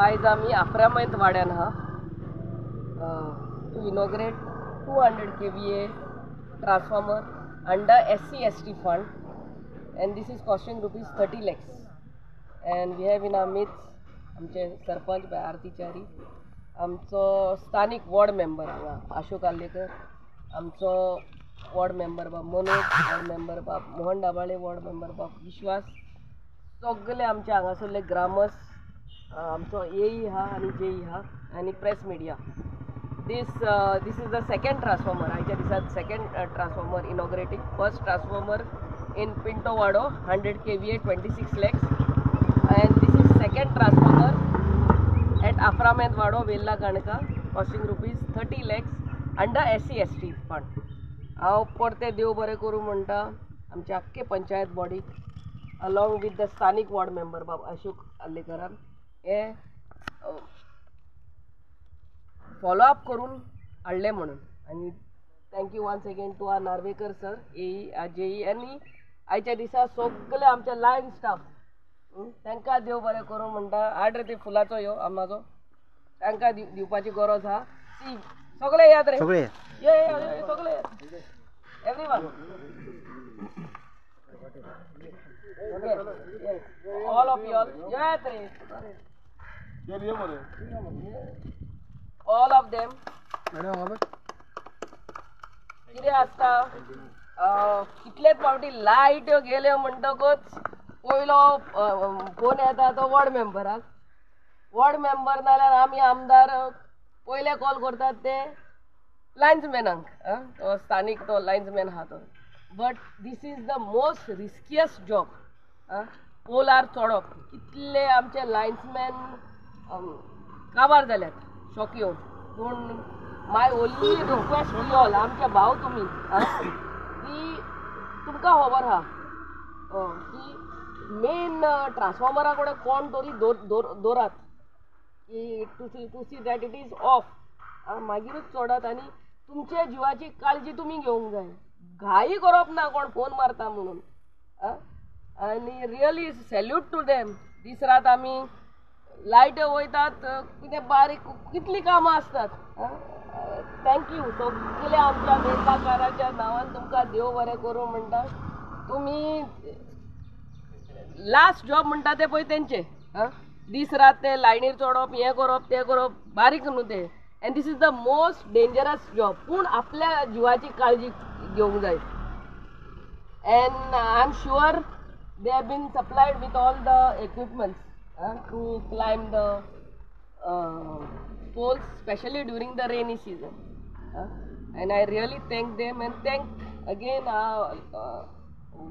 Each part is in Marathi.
आज आम्ही 11 वाड्यान हा to inaugurate 200 kVA transformer under SC/ST fund, and this is costing rupees 30 lakhs. And we have in our midst आमचे सरपंच आरतीचारी, आमचो स्थानिक वॉर्ड मेंबर हांगा अशोक आल्लेकर, आमचो वॉर्ड मेंबर बाब मनोज, वॉर्ड मेंबर बाब मोहन डाबाळे, वॉर्ड मेंबर बाब विश्वास, सगळे आमचे हांगासरले ग्रामस, आमचो एई हा आणि जेई हा आणि press media. This is the second transformer. आयच्या दिसात second transformer inaugurating. First transformer in Pinto Wado 100 kVA 26 lakhs, and this is second transformer at Aframed Wado Vella Kanka costing rupees 30 lakhs under SC/ST fund. हांव परते देव बरें करूं म्हणटा आमचे आख्खे panchayat body along with the स्थानिक वॉर्ड मेंबर बाब अशोक आल्लेकरान हे फॉलो अप करून हाडले म्हणून. आणि thank you once again to R Narvekar sir, AE JE आनी आयच्या दिसा सगळे आमचे लायन स्टाफ, तांकां देव बरें करूं म्हणटा. हाड रे ते फुलाचो ह्यो आमाचो, तांकां दिवपाची गरज आहा. सी सगळे याद रे, सगळे सगळे everyone, okay all of you all याद रे, ऑल ऑफ देम. कितें आसता कितलेच फावटी लायट ह्यो गेल्यो म्हणटकच पयलो फोन येता तो वॉर्ड मेंबराक. वॉर्ड मेंबर नाल्यार आमी आमदार पयले कॉल करतात ते लायन्समॅनाक, तो स्थानीक तो लायन्समॅन आहा तो. But this is the most riskiest job. पोलार चडप कितले आमचे लायन्समॅन काबार जाल्यात शॉक येवन. पूण my only request to all, आमचे भाव तुमी, की तुमकां खबर आहा की मेन ट्रान्सफॉर्मरा कडेन कोण तरी दवरात की to see that it is off, मागीरूच सोडात. आनी तुमच्या जिवाची काळजी तुमी घेवंक जाय. घाई करप ना कोण फोन मारता म्हणून. आनी रियली सॅल्यूट टू देम. दीस रात आमी लायट वयतात, कितें बारीक कितलीं कामां आसतात. थँक्यू सगळे आमच्या बेंकाकाराच्या नांवान तुमकां देव बरें करूं म्हणटा. तुमी लास्ट जॉब म्हणटा ते पळय तेंचे, दीस रात ते लायनीर चडप, हें करप तें करप, बारीक न्हू ते. And this is the most dangerous job. पूण आपल्या जिवाची काळजी घेवंक जाय. And I am sure they have been supplied with all the equipments to climb the poles, especially during the rainy season. And I really thank them and thank again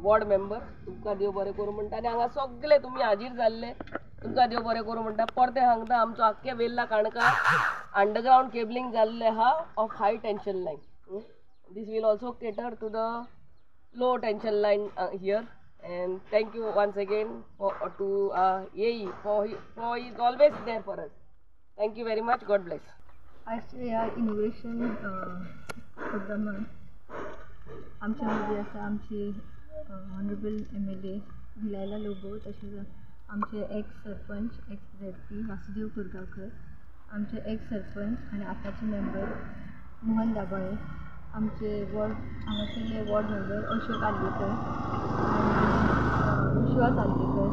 ward member. तुमकां देव बरें करूं म्हणटा. आनी हांगा सगळे तुमी हाजीर जाल्ले तुमकां देव बरें करूं म्हणटा. परते सांगता आमचो आख्खे वेल्ला काणका अंडरग्राउंड केबलिंग जाल्ले आहा of high tension line. This will also cater to the low tension line here. And thank you once again to AE for he is always there for us. Thank you very much. God bless. आजच्या ह्या इनोग्रेशन प्रोग्रामान आमच्या मध्ये आसा आमची ऑनरेबल MLA भिलायला लोबो, तशेंच आमचे ex sarpanch ex ZP Vasudev Kurgaonkar, आमचे एक्स सरपंच आनी आतांचे मेंबर मोहन दाबाळे, आमचे वॉर्ड हांगासरले वॉर्ड मेंबर अशोक आल्लेकर आनी विश्वास आल्लेकर,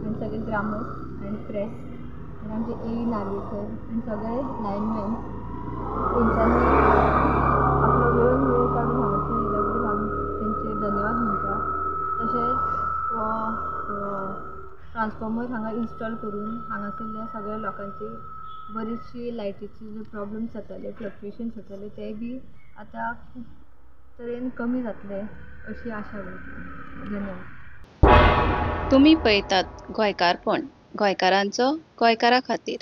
आनी सगळे ग्रामस आनी प्रेस, आनी आमचे एई नार्वेकर आनी सगळे लायनमॅन. तेंच्यांनी आपलो वेळ काडून हांगासर येयल्या बद्दल हांव तेंचे धन्यवाद म्हणटा. तशेंच ट्रान्सफॉर्मर हांगा इन्स्टॉल करून हांगासरल्या सगळ्या लोकांची बरीचशी लायटीचे जे प्रॉब्लम्स जाताले, फ्लक्च्युएशन्स जाताले, ते बी आतां खूब तरेन कमी जातले अशी आशा करता. धन्यवाद. तुम्ही पळयतात गोंयकारपण, गोंयकारांचो गोंयकारा खातीर.